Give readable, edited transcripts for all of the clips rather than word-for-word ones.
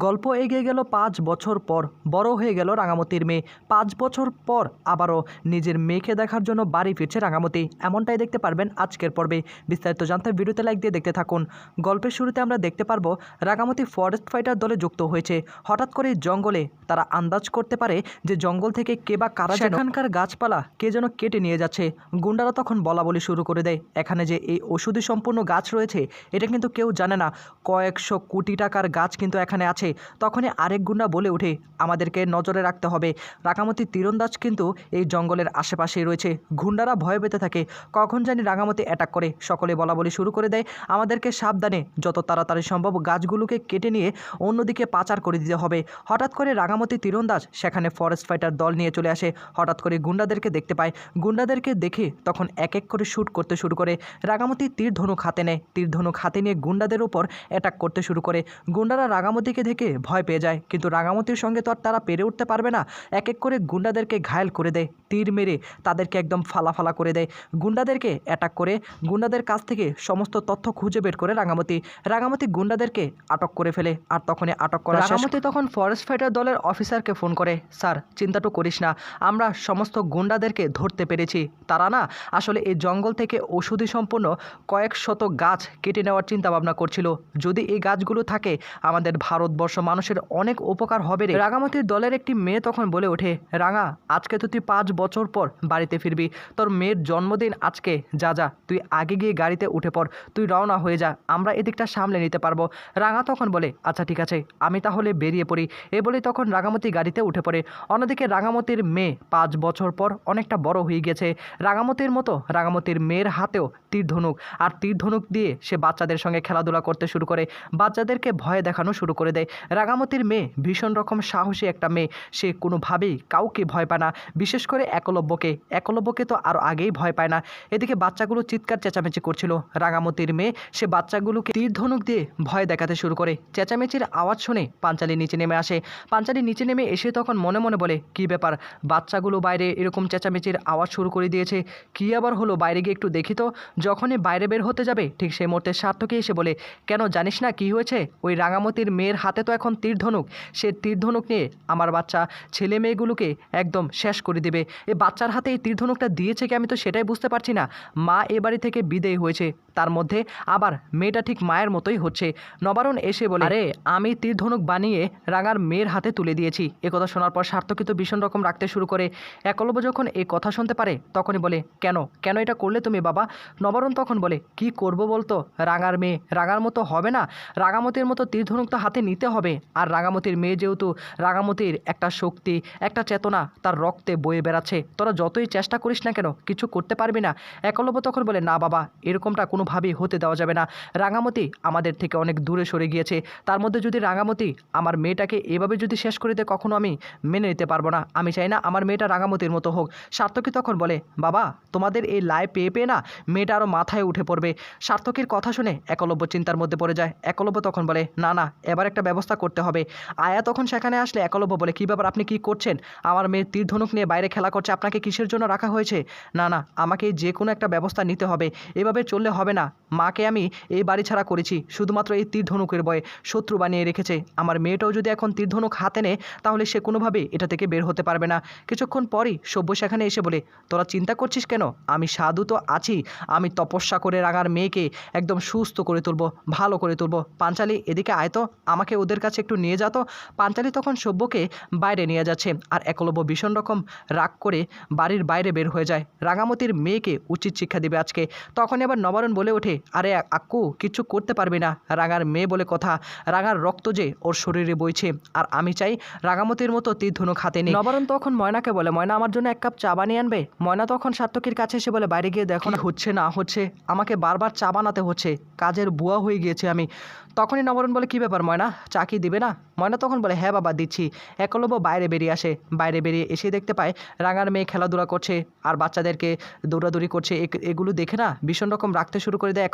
গল্প এগিয়ে গেল ৫ বছর পর। বড় হয়ে গেল রাঙামতির মেয়ে। ৫ বছর পর আবারও নিজের মেয়েকে দেখার জন্য বাড়ি ফিরছে রাঙামতি। এমনটাই দেখতে পারবেন আজকের পর্বে। বিস্তারিত জানতে ভিডিওতে লাইক দিয়ে দেখতে থাকুন। গল্পের শুরুতে আমরা দেখতে পারবো রাঙামতি ফরেস্ট ফাইটার দলে যুক্ত হয়েছে। হঠাৎ করে জঙ্গলে তারা আন্দাজ করতে পারে যে জঙ্গল থেকে কে বা কারা সেখানকার গাছপালা কে যেন কেটে নিয়ে যাচ্ছে। গুন্ডারা তখন বলা বলি শুরু করে দেয়, এখানে যে এই ওষুধি সম্পূর্ণ গাছ রয়েছে এটা কিন্তু কেউ জানে না। কয়েকশো কোটি টাকার গাছ কিন্তু এখানে আছে। তখনই আরেক গুন্ডা বলে ওঠে, আমাদেরকে নজরে রাখতে হবে। রাঙামতি তীরন্দাজ কিন্তু এই জঙ্গলের আশেপাশেই রয়েছে। গুন্ডারা ভয় পেতে থাকে কখন জানি রাঙামতি অ্যাটাক করে। সকলে বলা বলি শুরু করে দেয়, আমাদেরকে সাবধানে যত তাড়াতাড়ি সম্ভব গাছগুলোকে কেটে নিয়ে অন্যদিকে পাচার করে দিতে হবে। হঠাৎ করে রাঙামতি তীরন্দাজ সেখানে ফরেস্ট ফাইটার দল নিয়ে চলে আসে। হঠাৎ করে গুন্ডাদেরকে দেখতে পায়। গুন্ডাদেরকে দেখে তখন এক এক করে শ্যুট করতে শুরু করে। রাঙামতি তীর ধনুক হাতে নেয়। তীর ধনুক হাতে নিয়ে গুন্ডাদের উপর অ্যাটাক করতে শুরু করে। গুন্ডারা রাঙামতিকে দেখে ভয় পেয়ে যায়, কিন্তু রাঙামতির সঙ্গে তো আর তারা পেরে উঠতে পারবে না। এক এক করে গুন্ডাদেরকে ঘায়েল করে দেয়, তীর মেরে তাদেরকে একদম ফালা করে দেয়। গুন্ডাদেরকে অ্যাটাক করে গুন্ডাদের কাছ থেকে সমস্ত তথ্য খুঁজে বের করে রাঙামতি গুন্ডাদেরকে আটক করে ফেলে। আর তখনই আটক করা রাঙামতি তখন ফরেস্ট ফাইটার দলের অফিসারকে ফোন করে, স্যার চিন্তাটা করিস না, আমরা সমস্ত গুন্ডাদেরকে ধরতে পেরেছি। তারা না আসলে এই জঙ্গল থেকে ওষুধি সম্পূর্ণ কয়েক শত গাছ কেটে নেওয়ার চিন্তা ভাবনা করছিল। যদি এই গাছগুলো থাকে আমাদের ভারতবর্ষ মানুষের অনেক উপকার হবে রে। রাঙামতির দলের একটি মেয়ে তখন বলে ওঠে, রাঙা আজকে তো তুই ৫ বছর পর বাড়িতে ফিরবি, তোর মেয়ের জন্মদিন আজকে, যা যা তুই আগে গিয়ে গাড়িতে উঠে পড়, তুই রওনা হয়ে যা, আমরা এদিকটা সামলে নিতে পারবো। রাঙা তখন বলে, আচ্ছা ঠিক আছে, আমি তাহলে বেরিয়ে পড়ি। এ বলে তখন রাঙামতি গাড়িতে উঠে পড়ে। অন্যদিকে রাঙামতির মেয়ে ৫ বছর পর অনেকটা বড় হয়ে গেছে। রাঙামতির মতো রাঙামতির মেয়ের হাতেও তীর ধনুক, আর তীর ধনুক দিয়ে সে বাচ্চাদের সঙ্গে খেলাধুলা করতে শুরু করে, বাচ্চাদেরকে ভয় দেখানো শুরু করে দেয়। রাঙামতির মেয়ে ভীষণ রকম সাহসী একটা মেয়ে, সে কোনোভাবেই কাউকে ভয় পায় না, বিশেষ করে একলব্যকে তো আরও আগেই ভয় পায় না। এদিকে বাচ্চাগুলো চিৎকার চেঁচামেচি করছিল। রাঙামতির মেয়ে সে বাচ্চাগুলোকে তীর ধনুক দিয়ে ভয় দেখাতে শুরু করে। চেঁচামেচির আওয়াজ শুনে পাঞ্চালি নিচে নেমে আসে। পাঞ্চালি নিচে নেমে এসে তখন মনে মনে বলে, কী ব্যাপার, বাচ্চাগুলো বাইরে এরকম চেঁচামেচির আওয়াজ শুরু করে দিয়েছে, কী আবার হলো, বাইরে গিয়ে একটু দেখি তো। যখনই বাইরে বের হতে যাবে ঠিক সেই মুহূর্তে সার্থকী এসে বলে, কেন জানিস না কি হয়েছে, ওই রাঙামতির মেয়ের হাতে তো এখন তীর ধনুক, সে তীর ধনুক নিয়ে আমার বাচ্চা ছেলে মেয়েগুলোকে একদম শেষ করে দেবে। এ বাচ্চার হাতে এই তীর ধনুকটা দিয়েছে কি আমি তো সেটাই বুঝতে পারছি না। মা এ বাড়ি থেকে বিদেয় হয়েছে, তার মধ্যে আবার মেয়েটা ঠিক মায়ের মতোই হচ্ছে। নবারুণ এসে বলে, আরে আমি তীর ধনুক বানিয়ে রাঙার মেয়ের হাতে তুলে দিয়েছি। একথা শোনার পর সার্থকী তো ভীষণ রকম রাখতে শুরু করে। একলব্য যখন এই কথা শুনতে পারে তখনই বলে, কেন কেন এটা করলে তুমি বাবা? নবারুণ তখন বলে, কি করব বলতো, রাঙার মেয়ে, রাঙার মতো হবে না, রাঙামতির মতো তীর ধনুক তো হাতে নিতে হবে। আর রাঙামতির মেয়ে যেহেতু, রাঙামতির একটা শক্তি, একটা চেতনা তার রক্তে বয়ে বেড়াচ্ছে, তোরা যতই চেষ্টা করিস না কেন কিছু করতে পারবি না। একলব্য তখন বলে, না বাবা, এরকমটা কোনোভাবেই হতে দেওয়া যাবে না। রাঙামতি আমাদের থেকে অনেক দূরে সরে গিয়েছে, তার মধ্যে যদি রাঙামতি আমার মেয়েটাকে এভাবে যদি শেষ করে দেয় কখনো আমি মেনে নিতে পারবো না। আমি চাই না আমার মেয়েটা রাঙামতির মতো হোক। সার্থকী তখন বলে, বাবা তোমাদের এই লাই পেয়ে পেয়ে না মেয়েটা আরও মাথায় উঠে পড়বে। সার্থকীর কথা শুনে একলব্য চিন্তার মধ্যে পড়ে যায়। একলব্য তখন বলে, না না, এবার একটা ব্যবস্থা করতে হবে। আয়া তখন সেখানে আসলে একলব্য বলে, কী ব্যাপার, আপনি কি করছেন? আমার মেয়ের তীর ধনুক নিয়ে বাইরে খেলা করছে, আপনাকে কিসের জন্য রাখা হয়েছে? না না, আমাকে যে কোনো একটা ব্যবস্থা নিতে হবে, এভাবে চললে হবে না। মাকে আমি এই বাড়ি ছাড়া করেছি শুধুমাত্র এই তীর ধনুকের ভয়ে, শত্রু বানিয়ে রেখেছে। আমার মেয়েটাও যদি এখন তীর ধনুক হাতে নেয় তাহলে সে কোনোভাবে এটা থেকে বের হতে পারবে না। কিছুক্ষণ পরই সভ্য সেখানে এসে বলে, তোরা চিন্তা করছিস কেন, আমি সাধু তো আছি, আমি তপস্যা করে রাঙার মেয়েকে একদম সুস্থ করে তুলব, ভালো করে তুলব। পাঞ্চালি এদিকে আয় তো, আমাকে ওদের কাছে একটু নিয়ে যা তো। পাঞ্চালি তখন সভ্যকে বাইরে নিয়ে যাচ্ছে, আর একলব্য ভীষণ রকম রাগ করে বাড়ির বাইরে বের হয়ে যায়। রাঙামতির মেয়েকে উচিত শিক্ষা দিবে আজকে। তখন আবার নবারুণ বলে ওঠে, আরে আক্কু কিচ্ছু করতে পারবি না, রাঙার মেয়ে বলে কথা, রাঙার রক্ত যে ওর শরীরে বইছে, আর আমি চাই রাঙামতির মতো তীর ধনুক হাতে নেই। নবারুণ তখন ময়নাকে বলে, ময়না আমার জন্য 1 কাপ চা বানিয়ে আনবে। ময়না তখন সার্থকীর কাছে এসে বলে, বাইরে গিয়ে দেখো না হচ্ছে না হচ্ছে, আমাকে বারবার চা বানাতে হচ্ছে, কাজের বুয়া হয়ে গিয়েছে আমি। তখনই নবারুণ বলে, কী ব্যাপার ময়না, চা কি দিবে না? ময়না তখন বলে, হ্যাঁ বাবা দিচ্ছি। একলব্য বাইরে বেরিয়ে আসে। বাইরে বেরিয়ে এসে দেখতে পায় রাঙার মেয়ে খেলাধুলা করছে আর বাচ্চাদেরকে দৌড়াদৌড়ি করছে। এগুলো দেখে না ভীষণ রকম রাখতে শুরু করে দেয়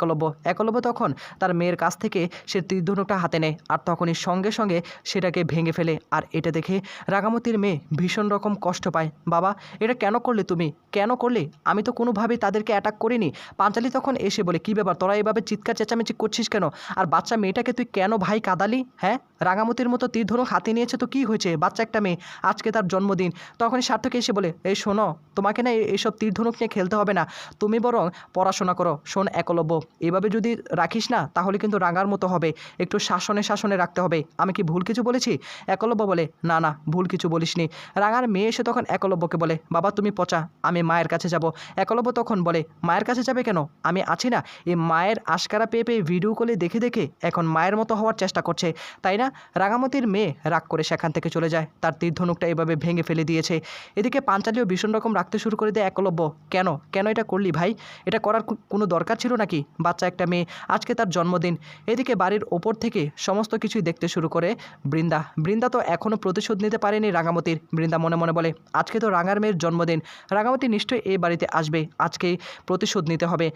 একলব্য তখন তার মেয়ের কাছ থেকে সে তীর ধনুকটা হাতে নেয়, আর তখনই সঙ্গে সঙ্গে সেটাকে ভেঙে ফেলে। আর এটা দেখে রাঙামতির মেয়ে ভীষণ রকম কষ্ট পায়। বাবা এটা কেন করলে তুমি, কেন করলে? আমি তো কোনোভাবেই তাদেরকে অ্যাটাক করিনি। পাঞ্চালি তখন এসে বলে, কী ব্যাপার, তোরা এভাবে চিৎকার চেঁচামেচি করছিস কেন? আর বাচ্চা মেয়েটাকে তুই কেন ভাই কাঁদালি? হ্যাঁ, রাঙামতির মতো তীর ধনুক হাতে নিয়েছে তো কি হয়েছে, বাচ্চা একটা মেয়ে, আজকে তার জন্মদিন। তখনই সার্থক এসে বলে, এই শোনো, তোমাকে না এইসব তীর ধনুক নিয়ে খেলতে হবে না, তুমি বরং পড়াশোনা করো। শোন একলব্য, এভাবে যদি রাখিস না তাহলে কিন্তু রাঙার মতো হবে, একটু শাসনে শাসনে রাখতে হবে। আমি কি ভুল কিছু বলেছি? একলব্য বলে, না না, ভুল কিছু বলিসনি। রাঙার মেয়ে এসে তখন একলব্যকে বলে, বাবা তুমি পচা, আমি মায়ের কাছে যাব। একলব্য তখন বলে, মায়ের কাছে যাবে কেন, আমি আছি না। এই মায়ের আশকারা পেয়ে পেয়ে ভিডিও কলে দেখে দেখে এখন মায়ের মতো হওয়ার চেষ্টা করছে, তাই না? রাঙামতির মেয়ে রাগ করে সেখান থেকে চলে যায়, তার তীর ধনুকটা এভাবে ভেঙে ফেলে দিয়েছে। এদিকে পাঞ্চালিও ভীষণ রকম রাখতে শুরু করে দেয় একলব্য, কেন কেন এটা করলি ভাই, এটা করার কোনো দরকার ছিল নাকি? বাচ্চা একটা মেয়ে, আজকে তার জন্মদিন। এদিকে বাড়ির ওপর থেকে সমস্ত কিছুই দেখতে শুরু করে বৃন্দা। বৃন্দা তো এখনও প্রতিশোধ নিতে পারেনি রাঙামতির। বৃন্দা মনে মনে বলে, আজকে তো রাঙার মেয়ের জন্মদিন, রাঙামতি নিশ্চয়ই এই বাড়িতে আসবে, আজকেই প্রতিশোধ নিতে হবে।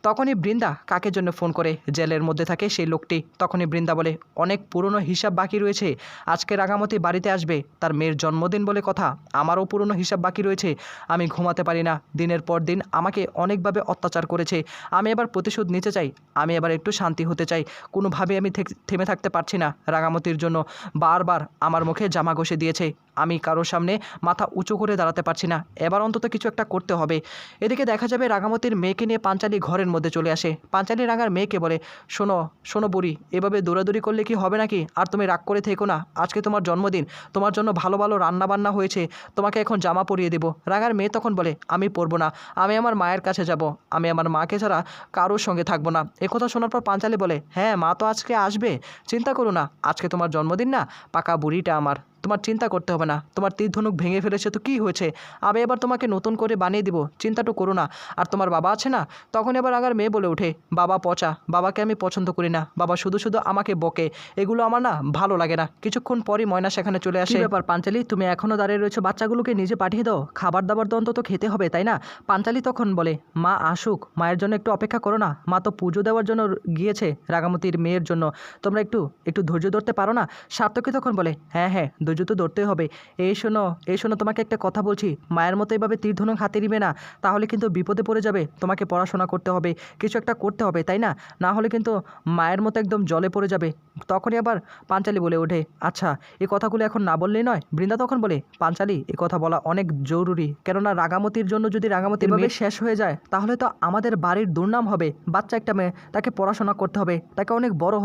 তখনই বৃন্দা কাকের জন্য ফোন করে, জেলের মধ্যে থাকে সেই লোকটি। তখনই বৃন্দা বলে, অনেক পুরনো হিসাব বাকি রয়েছে, আজকে রাঙামতি বাড়িতে আসবে, তার মেয়ের জন্মদিন বলে কথা, আমারও পুরনো হিসাব বাকি রয়েছে, আমি ঘুমাতে পারি না, দিনের পর দিন আমাকে অনেকভাবে অত্যাচার করেছে, আমি এবার প্রতিশোধ নিতে চাই, আমি এবার একটু শান্তি হতে চাই, কোনোভাবে আমি থেমে থাকতে পারছি না, রাঙামতির জন্য বারবার আমার মুখে জামা ঘষে দিয়েছে, আমি কারোর সামনে মাথা উঁচু করে দাঁড়াতে পারছি না, এবার অন্তত কিছু একটা করতে হবে। এদিকে দেখা যাবে রাঙামতির মেয়েকে নিয়ে পাঞ্চালি ঘরের মধ্যে চলে আসে। পাঞ্চালি রাঙার মেয়েকে বলে, শোনো শোনো বুড়ি, এভাবে দৌড়াদৌড়ি করলে কি হবে নাকি? আর তুমি রাগ করে থেকো না, আজকে তোমার জন্মদিন, তোমার জন্য ভালো ভালো রান্না বান্না হয়েছে, তোমাকে এখন জামা পরিয়ে দেবো। রাঙার মেয়ে তখন বলে, আমি পরবো না, আমি আমার মায়ের কাছে যাব, আমি আমার মাকে ছাড়া কারোর সঙ্গে থাকবো না। একথা শোনার পর পাঞ্চালি বলে, হ্যাঁ মা তো আজকে আসবে, চিন্তা করো না, আজকে তোমার জন্মদিন না, পাকা বুড়িটা আমার, তোমার চিন্তা করতে হবে না, তোমার তীর ধনুক ভেঙে ফেলেছে তো কী হয়েছে, আমি এবার তোমাকে নতুন করে বানিয়ে দিব, চিন্তাটা করো না। আর তোমার বাবা আছে না? তখন এবার রাঙার মেয়ে বলে ওঠে, বাবা পচা, বাবাকে আমি পছন্দ করি না, বাবা শুধু শুধু আমাকে বকে, এগুলো আমার না ভালো লাগে না। কিছুক্ষণ পরই ময়না সেখানে চলে আসে। ব্যাপার পাঞ্চালি, তুমি এখনও দাঁড়িয়ে রয়েছো, বাচ্চাগুলোকে নিজে পাঠিয়ে দাও, খাবার দাবার তো অন্তত খেতে হবে তাই না? পাঞ্চালি তখন বলে, মা আসুক, মায়ের জন্য একটু অপেক্ষা করো না, মা তো পুজো দেওয়ার জন্য গিয়েছে রাঙামতির মেয়ের জন্য, তোমরা একটু একটু ধৈর্য ধরতে পারো না? সার্থকী তখন বলে, হ্যাঁ হ্যাঁ ধৈর্য তো ধরতেই হবে। এই শোনো, তোমাকে একটা কথা বলছি, মায়ের মতো এভাবে তীর ধনুক হাতে নিবে না, তাহলে কিন্তু বিপদে পড়ে যাবে, তোমাকে পড়াশোনা করতে হবে, কিছু একটা করতে হবে তাই না? না হলে কিন্তু মায়ের মতো একদম জলে পড়ে যাবে। তখনই আবার পাঞ্চালি বলে ওঠে, আচ্ছা এই কথাগুলো এখন না বললেই নয়। বৃন্দা তখন বলে, পাঞ্চালি এ কথা বলা অনেক জরুরি, কেননা রাঙামতির জন্য যদি রাঙামতির মেয়ে শেষ হয়ে যায় তাহলে তো আমাদের বাড়ির দুর্নাম হবে, বাচ্চা একটা মেয়ে, তাকে পড়াশোনা করতে হবে, তাকে অনেক বড়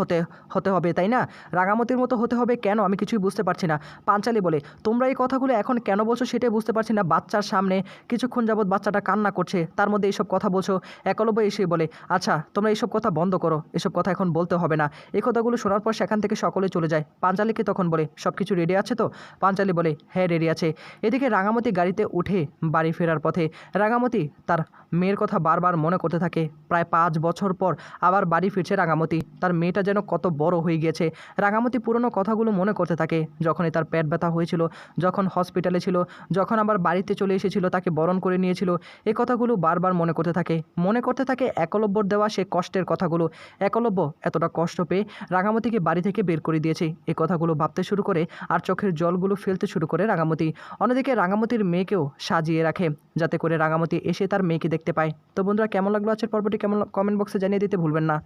হতে হবে তাই না? রাঙামতির মতো হতে হবে কেন, আমি কিছুই বুঝতে পারছি না। পাঞ্চালি বলে, তোমরা এই কথাগুলো এখন কেন বলছো সেটাই বুঝতে পারছি না, বাচ্চার সামনে কিছুক্ষণ যাবৎ বাচ্চাটা কান্না করছে, তার মধ্যে এইসব কথা বলছো। একলব্য এসে বলে, আচ্ছা তোমরা এইসব কথা বন্ধ করো, এসব কথা এখন বলতে হবে না। এই কথাগুলো শোনার পর সেখান থেকে সকলে চলে যায়। পাঞ্চালিকে তখন বলে, সব কিছু রেডি আছে তো? পাঞ্চালি বলে, হ্যাঁ রেডি আছে। এদিকে রাঙামতি গাড়িতে উঠে বাড়ি ফেরার পথে রাঙামতি তার মেয়ের কথা বারবার মনে করতে থাকে। প্রায় 5 বছর পর আবার বাড়ি ফিরছে রাঙামতি, তার মেয়েটা যেন কত বড় হয়ে গিয়েছে। রাঙামতি পুরনো কথাগুলো মনে করতে থাকে, যখনই তার পেট ব্যথা হয়েছিল, যখন হসপিটালে ছিল, যখন আবার বাড়িতে চলে এসেছিল, তাকে বরণ করে নিয়েছিল, এই কথাগুলো বারবার মনে করতে থাকে একলব্যর দেওয়া সে কষ্টের কথাগুলো। একলব্য এতটা কষ্ট পেয়ে রাঙামতিকে বাড়ি থেকে বের করে দিয়েছে, এই কথাগুলো ভাবতে শুরু করে আর চোখের জলগুলো ফেলতে শুরু করে রাঙামতি। অন্যদিকে রাঙামতির মেয়েকেও সাজিয়ে রাখে যাতে করে রাঙামতি এসে তার মেয়েকে দেখতে পায়। তো বন্ধুরা, কেমন লাগলো আজকের পর্বটি, কেমন কমেন্ট বক্সে জানিয়ে দিতে ভুলবেন না।